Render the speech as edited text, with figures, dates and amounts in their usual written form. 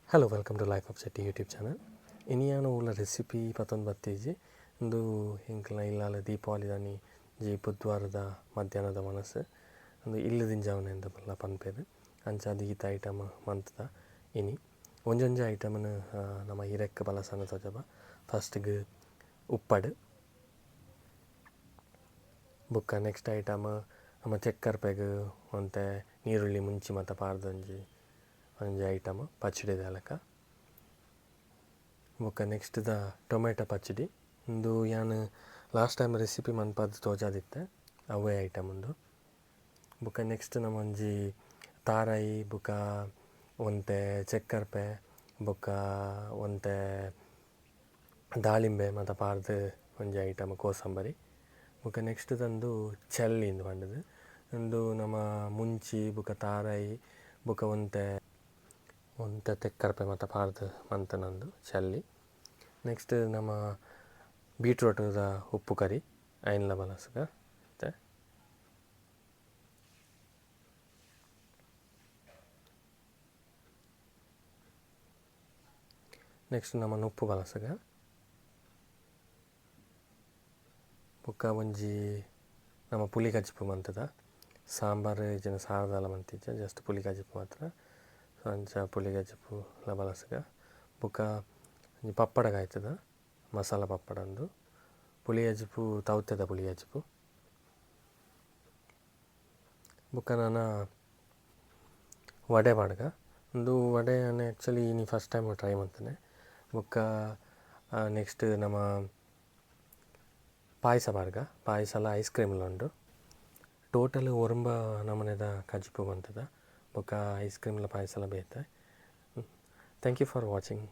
Hello welcome to life of Shetty YouTube channel. ಇನಿಯಾನು ಉಳ್ಳ recipe ಪತ್ತೊಂದು ಬತ್ತೀಜಿ ಇಂದು ಇಂಕಲ ಇಲ್ಲಾಲ ದೀಪಾವಳಿ ದಾನಿ ಜಿ ಬುಧವಾರದ ಮಧ್ಯಾಹ್ನದ ಮನಸ್ಸು ಒಂದು ಇಲ್ಲದಿನ ಜಾವನೆ ಅಂತ ಬಲ್ಲ ಪನ್ಪೇರು ಅಂಚಾದ ಈತ ಐಟಮ್ ಮಂತದ ಇನಿ ಒಂಜೊಂಜಿ ಐಟಮ್ನ ನಮ್ಮ ಹಿರೆಕ್ಕ ಬಲಸನ ತೋಜಬ. ಫಸ್ಟ್ಗೆ ಉಪ್ಪಡು ಬುಕ್ಕ ನೆಕ್ಸ್ಟ್ ಐಟಮ್ ನಮ್ಮ ಚೆಕ್ಕರ್ಪೆಗ್ ಒಂತೆ ನೀರುಳ್ಳಿ ಮುಂಚಿ ಮತ್ತು ಪಾರ್ದೊಂಜಿ ಒಂಜಿ ಐಟಮ್ ಪಚ್ಚಡಿ ಲೆಕ್ಕ. ಬೊಕ್ಕ ನೆಕ್ಸ್ಟ್ ದ ಟೊಮೆಟೊ ಪಚ್ಚಡಿ ಇಂದು ಯಾನು ಲಾಸ್ಟ್ ಟೈಮ್ ರೆಸಿಪಿ ಮನ್ಪದ್ದು ತೋಜಾದಿತ್ತೆ ಅವೇ ಐಟಮ್ ಉಂದು. ಬೊಕ್ಕ ನೆಕ್ಸ್ಟ್ ನಮ್ಮೊಂಜಿ ತಾರಾಯಿ ಬೊಕ್ಕ ಒಂತೆ ಚೆಕ್ಕರ್ಪೆ ಬೊಕ್ಕ ಒಂತೆ ದಾಳಿಂಬೆ ಮತ್ತು ಪಾರ್ದು ಒಂಜಿ ಐಟಮ್ ಕೋಸಂಬರಿ. ಬೊಕ್ಕ ನೆಕ್ಸ್ಟ್ ತಂದು ಚಲ್ಲಿ ಇಂದು ಪಂಡದು ಇಂದು ನಮ್ಮ ಮುಂಚಿ ಬೊಕ್ಕ ತಾರಾಯಿ ಬೊಕ್ಕ ಒಂತೆ ತೆಕ್ಕರ್ಪೆ ಮತ್ತು ಪಾರ್ದು ಮಂತನೊಂದು ಚಲ್ಲಿ. ನೆಕ್ಸ್ಟ್ ನಮ್ಮ ಬೀಟ್ರೋಟದ ಉಪ್ಪು ಕರಿ ಐನ್ಲ ಬಲಸ್ಗ ಮತ್ತು ನೆಕ್ಸ್ಟ್ ನಮ್ಮ ಉಪ್ಪು ಬಲಸ್ಗ ಬೊಕ್ಕ ಒಂಜಿ ನಮ್ಮ ಪುಳಿ ಕಜ್ಜಿಪು ಮಂತದ ಸಾಂಬಾರು ಜನ ಸಾರದಲ್ಲ ಮಂತಿಜ್ಜ ಜಸ್ಟ್ ಪುಳಿ ಕಜ್ಜಿಪು ಮಾತ್ರ ಅಂಚ ಪುಳಿ ಕಜ್ಜಿಪು ಬಲಸ್ಗ. ಬೊಕ್ಕ ಒಂಜಿ ಪಪ್ಪಡ ಕಾಯ್ತದ ಮಸಾಲ ಪಪ್ಪಡ ಅಂದು ಪುಳಿ ಕಜ್ಜಿಪು ತೌತೆದ ಪುಳಿ ಕಜ್ಜಿಪು. ಬೊಕ್ಕ ನಾನು ವಡೆ ಪಾಡ್ಗ ಒಂದು ವಡೆ ಆ್ಯಕ್ಚುಲಿ ನೀ ಫಸ್ಟ್ ಟೈಮ್ ಟ್ರೈ ಮಾಡ್ತೇನೆ. ಬೊಕ್ಕ ನೆಕ್ಸ್ಟ್ ನಮ್ಮ ಪಾಯಸ ಪಾಡ್ಗ ಪಾಯಸ ಐಸ್ ಕ್ರೀಮ್ಲ ಉಂಡು ಟೋಟಲ್ ಒರಂಬ ನಮನೆದ ಕಜ್ಜಿಪು ಬಂತದ ಬೊಕ್ಕ ಐಸ್ ಕ್ರೀಮ್ಲ ಪಾಯಸ ಬೇತೆ. Thank you for watching.